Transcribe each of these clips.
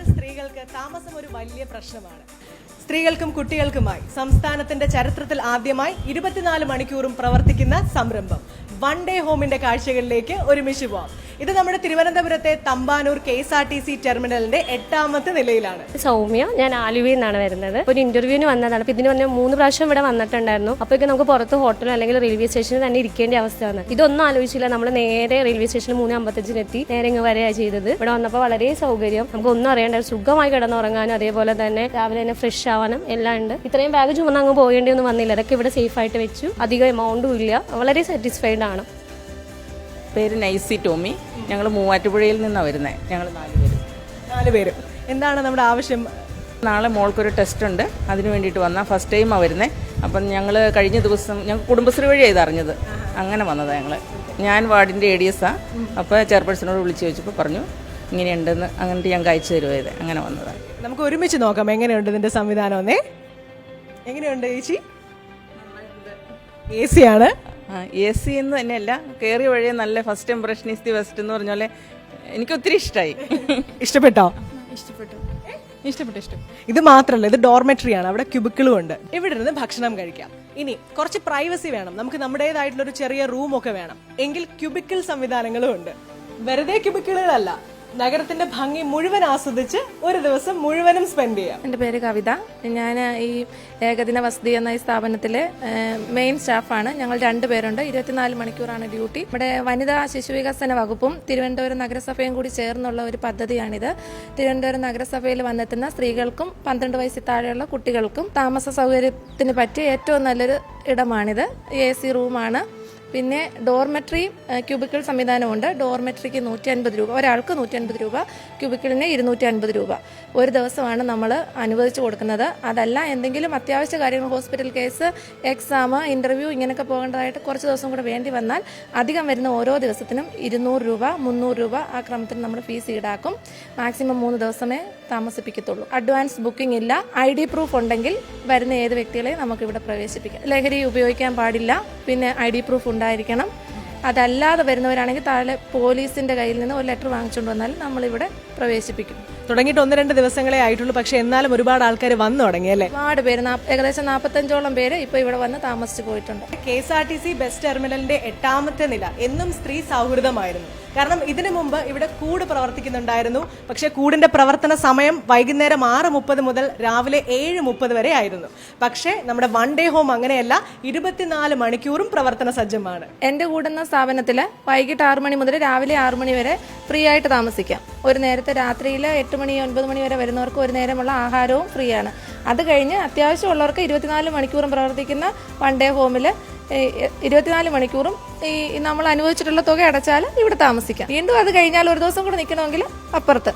നമ്മൾ സ്ത്രീകൾക്ക് താമസം ഒരു വലിയ പ്രശ്നമാണ്. സ്ത്രീകൾക്കും കുട്ടികൾക്കുമായി സംസ്ഥാനത്തിന്റെ ചരിത്രത്തിൽ ആദ്യമായി 24 മണിക്കൂറും പ്രവർത്തിക്കുന്ന സംരംഭം വൺ ഡേ ഹോമിന്റെ കാഴ്ചകളിലേക്ക് ഒരുമിച്ച് പോവാം. ഇത് നമ്മുടെ തിരുവനന്തപുരത്തെ തമ്പാനൂർ KSRTC ടെർമിനലിന്റെ 8ാമത്തെ നിലയിലാണ്. സൗമ്യ, ഞാൻ ആലുവയിൽ നിന്നാണ് വരുന്നത്. ഒരു ഇന്റർവ്യൂവിന് വന്നതാണ്. ഇതിന് പറഞ്ഞ 3 പ്രാവശ്യം ഇവിടെ വന്നിട്ടുണ്ടായിരുന്നു. അപ്പോഴേക്കും നമുക്ക് പുറത്ത് ഹോട്ടലോ അല്ലെങ്കിൽ റെയിൽവേ സ്റ്റേഷനിൽ തന്നെ ഇരിക്കേണ്ട അവസ്ഥയാണ്. ഇതൊന്നും ആലോചിച്ചില്ല, നമ്മൾ നേരെ റെയിൽവേ സ്റ്റേഷനിൽ 3:55 നേരെ ഇങ്ങ് വരെയാണ് ചെയ്തത്. ഇവിടെ വന്നപ്പോൾ വളരെ സൗകര്യം, നമുക്ക് ഒന്നും അറിയേണ്ട, സുഖമായി കിടന്നുറങ്ങാനും അതേപോലെ തന്നെ രാവിലെ തന്നെ ഫ്രഷ് ആവാനും എല്ലാം ഉണ്ട്. ഇത്രയും ബാഗ് ചുമന്ന് അങ്ങ് പോകേണ്ടിയൊന്നും വന്നില്ല. അതൊക്കെ ഇവിടെ സേഫ് ആയിട്ട് വെച്ചു. അധികം എമൗണ്ടും ഇല്ല. വളരെ സാറ്റിസ്ഫൈഡ് ആണ്. പേര് നൈസി ടോമി. ഞങ്ങൾ മൂവാറ്റുപുഴയിൽ നിന്നാണ് വരുന്നത്. ഞങ്ങൾ 4 പേര്. എന്താണ് നമ്മുടെ ആവശ്യം? നാളെ മോൾക്കൊരു ടെസ്റ്റ് ഉണ്ട്, അതിന് വേണ്ടിയിട്ട് വന്നാൽ ഫസ്റ്റ് ടൈമാണ് വരുന്നത്. അപ്പം ഞങ്ങൾ കഴിഞ്ഞ ദിവസം ഞങ്ങൾ കുടുംബശ്രീ വഴി അറിഞ്ഞത്, അങ്ങനെ വന്നതാണ് ഞങ്ങൾ. ഞാൻ വാർഡിൻ്റെ ADS-ആണ്. അപ്പോൾ ചെയർപേഴ്സണോട് വിളിച്ച് ചോദിച്ചപ്പോൾ പറഞ്ഞു ഇങ്ങനെയുണ്ടെന്ന്. അങ്ങനത്തെ ഞങ്ങൾക്ക് അയച്ചു തരുമത്, അങ്ങനെ വന്നതാണ്. നമുക്ക് ഒരുമിച്ച് നോക്കാം എങ്ങനെയുണ്ട് ഇതിൻ്റെ സംവിധാനം. എങ്ങനെയുണ്ട് ചേച്ചി? AC ആണ്. AC എന്ന് തന്നെയല്ല, കയറിയ വഴിയെ നല്ല first impression is the best എന്ന് പറഞ്ഞ പോലെ എനിക്ക് ഒത്തിരി ഇഷ്ടമായി. ഇഷ്ടപ്പെട്ടോ? ഇഷ്ടപ്പെട്ടു. ഇത് മാത്രമല്ല, ഇത് ഡോർമെട്രി ആണ്. അവിടെ ക്യൂബിക്കിളും ഉണ്ട്. ഇവിടെ ഇരുന്ന് ഭക്ഷണം കഴിക്കാം. ഇനി കുറച്ച് പ്രൈവസി വേണം, നമുക്ക് നമ്മുടേതായിട്ടുള്ള ഒരു ചെറിയ റൂമൊക്കെ വേണം എങ്കിൽ ക്യൂബിക്കിൾ സംവിധാനങ്ങളും ഉണ്ട്. വെറുതെ ക്യൂബിക്കിളുകളല്ല, നഗരത്തിന്റെ ഭംഗി മുഴുവൻ ആസ്വദിച്ച് ഒരു ദിവസം മുഴുവനും സ്പെൻഡ് ചെയ്യാം. എൻ്റെ പേര് കവിത. ഞാൻ ഈ ഏകദിന വസതി എന്ന ഈ സ്ഥാപനത്തിലെ മെയിൻ സ്റ്റാഫാണ്. ഞങ്ങൾ 2 പേരുണ്ട്. 24 മണിക്കൂറാണ് ഡ്യൂട്ടി. ഇവിടെ വനിതാ ശിശുവികസന വകുപ്പും തിരുവനന്തപുരം നഗരസഭയും കൂടി ചേർന്നുള്ള ഒരു പദ്ധതിയാണിത്. തിരുവനന്തപുരം നഗരസഭയിൽ വന്നെത്തുന്ന സ്ത്രീകൾക്കും 12 വയസ്സിൽ താഴെയുള്ള കുട്ടികൾക്കും താമസ സൗകര്യത്തിന് പറ്റിയ ഏറ്റവും നല്ലൊരു ഇടമാണിത്. AC റൂമാണ്. പിന്നെ ഡോർമെട്രി ക്യൂബിക്കിൾ സംവിധാനമുണ്ട്. ഡോർമെട്രിക്ക് 150 രൂപ, ഒരാൾക്ക് 150 രൂപ, ക്യൂബിക്കിളിന് 250 രൂപ ഒരു ദിവസമാണ് നമ്മൾ അനുവദിച്ചു കൊടുക്കുന്നത്. അതല്ല എന്തെങ്കിലും അത്യാവശ്യ കാര്യങ്ങൾ, ഹോസ്പിറ്റൽ കേസ്, എക്സാം, ഇൻ്റർവ്യൂ ഇങ്ങനെയൊക്കെ പോകേണ്ടതായിട്ട് കുറച്ച് ദിവസം കൂടെ വേണ്ടി വന്നാൽ അധികം വരുന്ന ഓരോ ദിവസത്തിനും 200 രൂപ, 300 രൂപ ആ ക്രമത്തിൽ നമ്മൾ ഫീസ് ഈടാക്കും. മാക്സിമം 3 ദിവസമേ താമസിപ്പിക്കത്തുള്ളൂ. അഡ്വാൻസ് ബുക്കിംഗ് ഇല്ല. ID പ്രൂഫ് ഉണ്ടെങ്കിൽ വരുന്ന ഏത് വ്യക്തികളെയും നമുക്കിവിടെ പ്രവേശിപ്പിക്കാം. ലഹരി ഉപയോഗിക്കാൻ പാടില്ല. പിന്നെ ID പ്രൂഫ് ഉണ്ടായിരിക്കണം. അതല്ലാതെ വരുന്നവരാണെങ്കിൽ താഴെ പോലീസിന്റെ കയ്യിൽ നിന്ന് ഒരു ലെറ്റർ വാങ്ങിച്ചുകൊണ്ട് വന്നാൽ നമ്മളിവിടെ പ്രവേശിപ്പിക്കും. തുടങ്ങിയിട്ട് 1-2 ദിവസങ്ങളെ ആയിട്ടുള്ളൂ, പക്ഷെ എന്നാലും ഒരുപാട് ആൾക്കാർ വന്നു തുടങ്ങി അല്ലേ? ഒരുപാട് പേര്, ഏകദേശം 45ഓളം പേര് ഇപ്പോൾ ഇവിടെ വന്ന് താമസിച്ചു പോയിട്ടുണ്ട്. KSRTC ബസ് ടെർമിനലിന്റെ 8ാമത്തെ നില എന്നും സ്ത്രീ സൗഹൃദമായിരുന്നു. കാരണം ഇതിനു മുമ്പ് ഇവിടെ കൂട് പ്രവർത്തിക്കുന്നുണ്ടായിരുന്നു. പക്ഷെ കൂടിന്റെ പ്രവർത്തന സമയം വൈകുന്നേരം 6:30 മുതൽ രാവിലെ 7:30 വരെ ആയിരുന്നു. പക്ഷേ നമ്മുടെ വൺ ഡേ ഹോം അങ്ങനെയല്ല, 24 മണിക്കൂറും പ്രവർത്തന സജ്ജമാണ്. എൻ്റെ കൂടുന്ന സ്ഥാപനത്തിൽ വൈകിട്ട് 6 മണി മുതൽ രാവിലെ 6 മണി വരെ ഫ്രീ ആയിട്ട് താമസിക്കാം. ഒരു നേരത്തെ രാത്രിയിൽ 8 മണി 9 മണി വരെ വരുന്നവർക്ക് ഒരു നേരമുള്ള ആഹാരവും ഫ്രീ ആണ്. അത് കഴിഞ്ഞ് അത്യാവശ്യമുള്ളവർക്ക് 24 മണിക്കൂറും പ്രവർത്തിക്കുന്ന വൺ ഡേ ഹോമിൽ 24 മണിക്കൂറും ഈ നമ്മൾ അനുവദിച്ചിട്ടുള്ള തുക അടച്ചാൽ ഇവിടെ താമസിക്കാം. വീണ്ടും അത് കഴിഞ്ഞാൽ ഒരു ദിവസം കൂടെ നിൽക്കണമെങ്കിൽ അപ്പുറത്ത്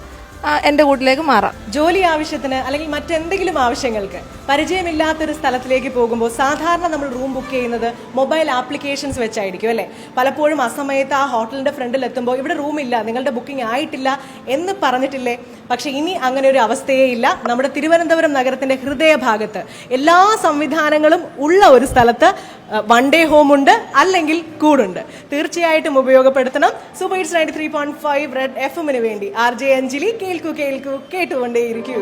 എൻ്റെ വീട്ടിലേക്ക് മാറാം. ജോലി ആവശ്യത്തിന് അല്ലെങ്കിൽ മറ്റെന്തെങ്കിലും ആവശ്യങ്ങൾക്ക് പരിചയമില്ലാത്തൊരു സ്ഥലത്തിലേക്ക് പോകുമ്പോൾ സാധാരണ നമ്മൾ റൂം ബുക്ക് ചെയ്യുന്നത് മൊബൈൽ ആപ്ലിക്കേഷൻസ് വെച്ചായിരിക്കും അല്ലേ? പലപ്പോഴും അസമയത്ത് ആ ഹോട്ടലിന്റെ ഫ്രണ്ടിൽ എത്തുമ്പോൾ ഇവിടെ റൂമില്ല, നിങ്ങളുടെ ബുക്കിംഗ് ആയിട്ടില്ല എന്ന് പറഞ്ഞിട്ടില്ലേ? പക്ഷെ ഇനി അങ്ങനെ ഒരു അവസ്ഥയേ ഇല്ല. നമ്മുടെ തിരുവനന്തപുരം നഗരത്തിന്റെ ഹൃദയഭാഗത്ത് എല്ലാ സംവിധാനങ്ങളും ഉള്ള ഒരു സ്ഥലത്ത് വൺ ഡേ ഹോം ഉണ്ട്, അല്ലെങ്കിൽ കൂടുണ്ട്. തീർച്ചയായിട്ടും ഉപയോഗപ്പെടുത്തണം. സൂപ്പർ ഹിറ്റ്സ് 93.5 റെഡ് FM വേണ്ടി RJ അഞ്ജലി. കേൾക്കൂ കേട്ടുകൊണ്ടേയിരിക്കൂ.